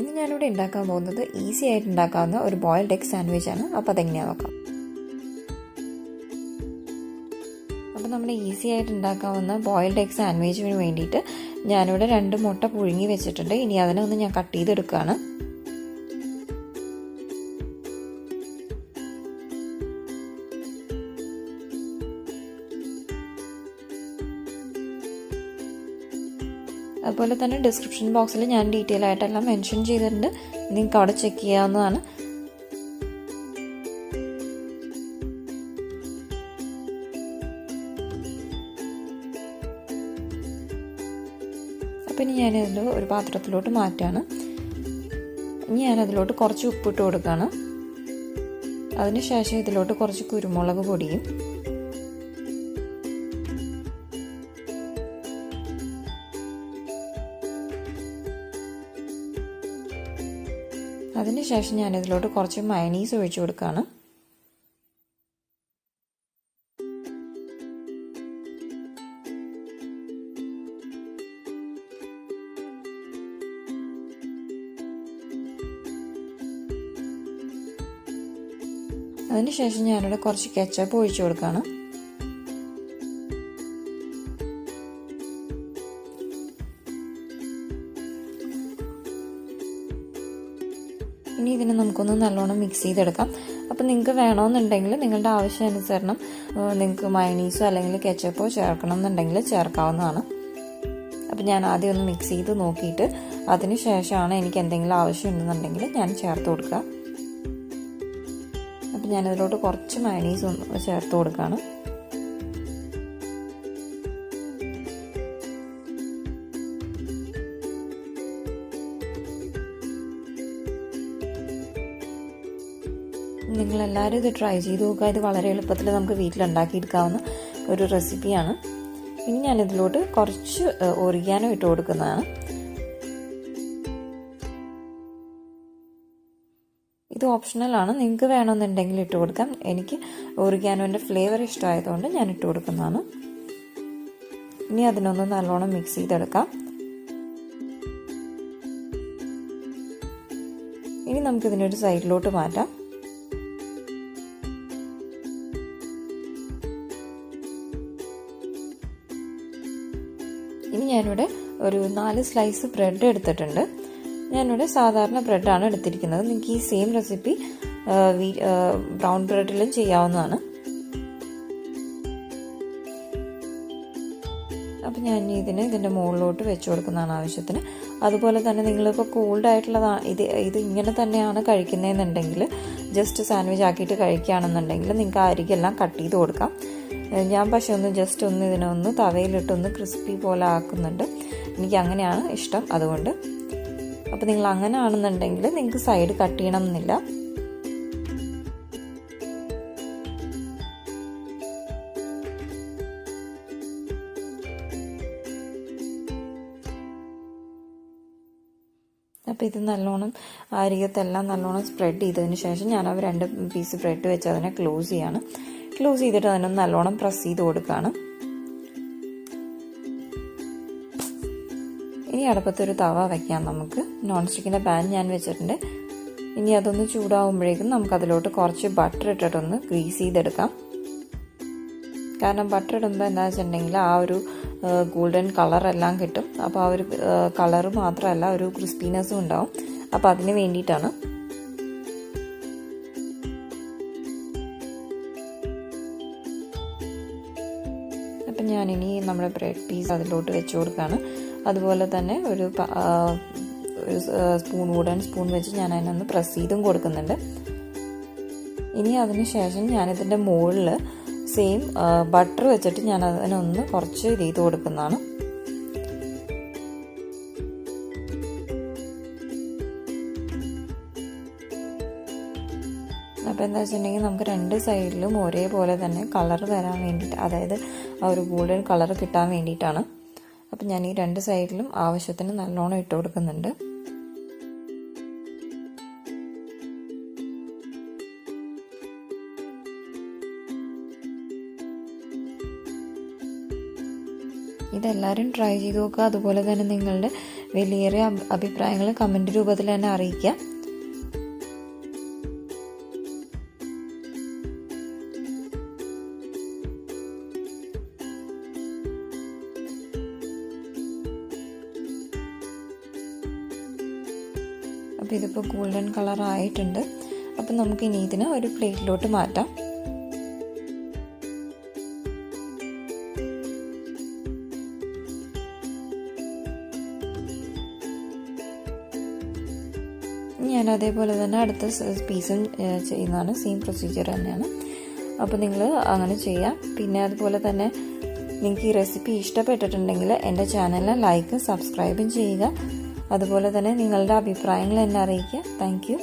ഇന്ന് ഞാനിവിടെ ഉണ്ടാക്കാൻ പോകുന്നത് ഈസി ആയിട്ട് ഉണ്ടാക്കാവുന്ന ഒരു ബോയിൽഡ് എഗ് സാൻഡ്വിച്ചാണ്. അപ്പോൾ അതെങ്ങനെയാണ് നോക്കാം. അപ്പോൾ നമ്മുടെ ഈസി ആയിട്ട് ഉണ്ടാക്കാവുന്ന ബോയിൽഡ് എഗ് സാൻഡ്വിച്ചിന് വേണ്ടിയിട്ട് ഞാനിവിടെ 2 മുട്ട പുഴുങ്ങി വെച്ചിട്ടുണ്ട്. ഇനി അതിനൊന്ന് ഞാൻ കട്ട് ചെയ്തെടുക്കുകയാണ്. അതുപോലെ തന്നെ ഡിസ്ക്രിപ്ഷൻ ബോക്സിൽ ഞാൻ ഡീറ്റെയിൽ ആയിട്ടെല്ലാം മെൻഷൻ ചെയ്തിട്ടുണ്ട്. നിങ്ങൾക്ക് അവിടെ ചെക്ക് ചെയ്യാവുന്നതാണ്. അപ്പം ഇനി ഞാനതിൽ ഒരു പാത്രത്തിലോട്ട് മാറ്റാണ്. ഇനി ഞാനതിലോട്ട് കുറച്ച് ഉപ്പിട്ട് കൊടുക്കുകയാണ്. അതിനുശേഷം ഇതിലോട്ട് കുറച്ച് കുരുമുളക് പൊടിയും അതിനുശേഷം ഞാനിതിലോട്ട് കുറച്ച് മയണീസ് ഒഴിച്ചു കൊടുക്കുകയാണ്. അതിനുശേഷം ഞാനിവിടെ കുറച്ച് കെച്ചപ്പ് ഒഴിച്ചു കൊടുക്കുകയാണ്. ഇനി ഇതിനെ നമുക്കൊന്ന് നല്ലോണം മിക്സ് ചെയ്തെടുക്കാം. അപ്പോൾ നിങ്ങൾക്ക് വേണമെന്നുണ്ടെങ്കിൽ നിങ്ങളുടെ ആവശ്യാനുസരണം നിങ്ങൾക്ക് മയണീസോ അല്ലെങ്കിൽ കെച്ചപ്പോ ചേർക്കണം എന്നുണ്ടെങ്കിൽ ചേർക്കാവുന്നതാണ്. അപ്പോൾ ഞാൻ ആദ്യം ഒന്ന് മിക്സ് ചെയ്ത് നോക്കിയിട്ട് അതിന് ശേഷമാണ് എനിക്ക് എന്തെങ്കിലും ആവശ്യമുണ്ടെന്നുണ്ടെങ്കിൽ ഞാൻ ചേർത്ത് കൊടുക്കുക. അപ്പോൾ ഞാനതിലോട്ട് കുറച്ച് മയണീസ് ഒന്ന് ചേർത്ത് കൊടുക്കുകയാണ്. നിങ്ങളെല്ലാവരും ഇത് ട്രൈ ചെയ്ത് നോക്കുക. ഇത് വളരെ എളുപ്പത്തിൽ നമുക്ക് വീട്ടിലുണ്ടാക്കിയെടുക്കാവുന്ന ഒരു റെസിപ്പിയാണ്. ഇനി ഞാനിതിലോട്ട് കുറച്ച് ഒറിഗാനോ ഇട്ട് കൊടുക്കുന്നതാണ്. ഇത് ഓപ്ഷണലാണ്, നിങ്ങൾക്ക് വേണമെന്നുണ്ടെങ്കിൽ ഇട്ട് കൊടുക്കാം. എനിക്ക് ഒറിഗാനോൻ്റെ ഫ്ലേവർ ഇഷ്ടമായതുകൊണ്ട് ഞാൻ ഇട്ട് കൊടുക്കുന്നതാണ്. ഇനി അതിനൊന്ന് നല്ലോണം മിക്സ് ചെയ്തെടുക്കാം. ഇനി നമുക്കിതിനൊരു സൈഡിലോട്ട് മാറ്റാം. ഇനി ഞാനിവിടെ ഒരു 4 സ്ലൈസ് ബ്രെഡ് എടുത്തിട്ടുണ്ട്. ഞാനിവിടെ സാധാരണ ബ്രെഡാണ് എടുത്തിരിക്കുന്നത്. നിങ്ങൾക്ക് ഈ സെയിം റെസിപ്പി ബ്രൗൺ ബ്രെഡിലും ചെയ്യാവുന്നതാണ്. അപ്പം ഞാൻ ഇതിൻ്റെ മുകളിലോട്ട് വെച്ച് കൊടുക്കുന്നതാണ് ആവശ്യത്തിന്. അതുപോലെ തന്നെ നിങ്ങളിപ്പോൾ കോൾഡ് ആയിട്ടുള്ളതാണ് ഇത് ഇങ്ങനെ തന്നെയാണ് കഴിക്കുന്നതെന്നുണ്ടെങ്കിൽ ജസ്റ്റ് സാൻഡ്വിച്ച് ആക്കിയിട്ട് കഴിക്കുകയാണെന്നുണ്ടെങ്കിൽ നിങ്ങൾക്ക് അരികെല്ലാം കട്ട് ചെയ്ത് കൊടുക്കാം. ഞാൻ പക്ഷെ ജസ്റ്റ് ഇതിനൊന്ന് തവയിലിട്ടൊന്ന് ക്രിസ്പി പോലെ ആക്കുന്നുണ്ട്. എനിക്ക് അങ്ങനെയാണ് ഇഷ്ടം. അതുകൊണ്ട് അപ്പോൾ നിങ്ങൾ അങ്ങനെ ആണെന്നുണ്ടെങ്കിൽ നിങ്ങൾക്ക് സൈഡ് കട്ട് ചെയ്യണം എന്നില്ല. അപ്പോൾ ഇത് നല്ലോണം അരികത്തെല്ലാം നല്ലോണം സ്പ്രെഡ് ചെയ്തതിന് ശേഷം ഞാൻ 2 പീസ് ബ്രെഡ് വെച്ച് അതിനെ ക്ലോസ് ചെയ്യാണ്. ക്ലോസ് ചെയ്തിട്ട് അതിനൊന്ന് നല്ലോണം പ്രസ് ചെയ്ത് കൊടുക്കുകയാണ്. ഇനി അടുപ്പത്തൊരു തവ വയ്ക്കാം. നമുക്ക് നോൺ സ്റ്റിക്കിൻ്റെ പാൻ ഞാൻ വെച്ചിട്ടുണ്ട്. ഇനി അതൊന്ന് ചൂടാവുമ്പോഴേക്കും നമുക്കതിലോട്ട് കുറച്ച് ബട്ടർ ഇട്ടിട്ടൊന്ന് ഗ്രീസ് ചെയ്തെടുക്കാം. കാരണം ബട്ടർ ഇടുമ്പോൾ എന്താ വെച്ചിട്ടുണ്ടെങ്കിൽ ആ ഒരു ഗോൾഡൻ കളറെല്ലാം കിട്ടും. അപ്പോൾ ആ ഒരു കളറ് മാത്രമല്ല ഒരു ക്രിസ്പിനെസ്സും ഉണ്ടാവും. അപ്പോൾ അതിന് വേണ്ടിയിട്ടാണ്. അപ്പം ഞാനിനി നമ്മുടെ ബ്രെഡ് പീസ് അതിലോട്ട് വെച്ച് കൊടുക്കുകയാണ്. അതുപോലെ തന്നെ ഒരു വുഡൻ സ്പൂൺ വെച്ച് ഞാൻ അതിനൊന്ന് പ്രസ് ചെയ്തും കൊടുക്കുന്നുണ്ട്. ഇനി അതിന് ശേഷം ഞാനിതിൻ്റെ മുകളിൽ സെയിം ബട്ടർ വെച്ചിട്ട് ഞാൻ അതിനൊന്ന് കുറച്ച് ചെയ്ത് കൊടുക്കുന്നതാണ്. അപ്പോൾ എന്താ വെച്ചിട്ടുണ്ടെങ്കിൽ നമുക്ക് 2 സൈഡിലും ഒരേപോലെ തന്നെ കളർ വരാൻ വേണ്ടിയിട്ട്, അതായത് ആ ഒരു ഗോൾഡൻ കളർ കിട്ടാൻ വേണ്ടിയിട്ടാണ്. അപ്പം ഞാൻ ഈ 2 സൈഡിലും ആവശ്യത്തിന് നല്ലോണം ഇട്ട് കൊടുക്കുന്നുണ്ട്. ഇതെല്ലാവരും ട്രൈ ചെയ്ത് നോക്കുക. അതുപോലെ തന്നെ നിങ്ങളുടെ വലിയേറിയ അഭിപ്രായങ്ങൾ കമൻറ്റ് രൂപത്തിൽ തന്നെ അറിയിക്കുക. അപ്പോൾ ഇതിപ്പോൾ ഗോൾഡൻ കളർ ആയിട്ടുണ്ട്. അപ്പം നമുക്കിനി ഇതിനെ ഒരു പ്ലേറ്റിലോട്ട് മാറ്റാം. ഞാൻ അതേപോലെ തന്നെ അടുത്ത പീസും ചെയ്യുന്നതാണ്. സെയിം പ്രൊസീജിയർ തന്നെയാണ്. അപ്പോൾ നിങ്ങൾ അങ്ങനെ ചെയ്യാം. പിന്നെ അതുപോലെ തന്നെ നിങ്ങൾക്ക് ഈ റെസിപ്പി ഇഷ്ടപ്പെട്ടിട്ടുണ്ടെങ്കിൽ എൻ്റെ ചാനലിനെ ലൈക്കും സബ്സ്ക്രൈബും ചെയ്യുക. അതുപോലെ തന്നെ നിങ്ങളുടെ അഭിപ്രായങ്ങൾ എന്നെ അറിയിക്കുക. Thank you.